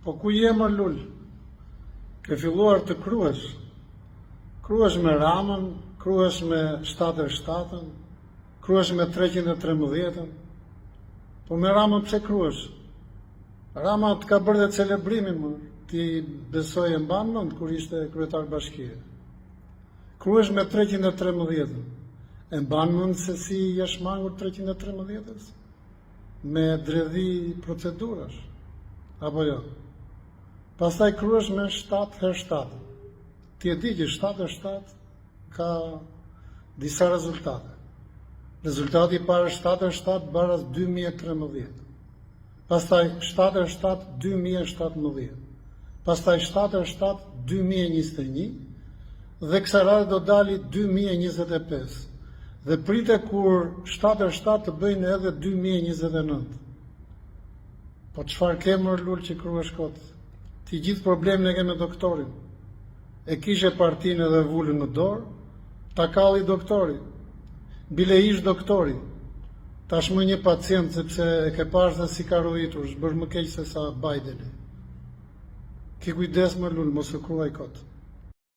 Po ku je më lull? Ke filluar të kruhesh. Kruhesh me Ramën, kruhesh me 77-ën, kruhesh me 313-ën. Po me Ramën pse kruhesh? Rama të ka bërë dhe celebrimin më. Ti besoj e mban mend kur ishte kryetar bashkie. Kruhesh me 313-ën. E mban mend se si jesh mangur 313-ës? Me dredhi procedurash. Apo jo? Pastaj kruhesh me 7x7. Ti e di që 7x7 ka disa rezultate. Rezultati i parë 7x7 baras 2013. Pastaj 7x7 2017. Pastaj 7x7 2021 dhe kësaj radhe do dali 2025. Dhe prite kur 7x7 të bëjnë edhe 2029. Po çfarë ke më lul që kruhesh kot? Ti gjithë problemin e ke me doktorin. E kishe partinë edhe vulën në dorë, ta kalli doktori. Bile ish doktori. Tashmë një pacient sepse e ke parë se si ka ruitur, është bërë më keq se sa Bideni. Ki kujdes më lul, mos e kruaj kot.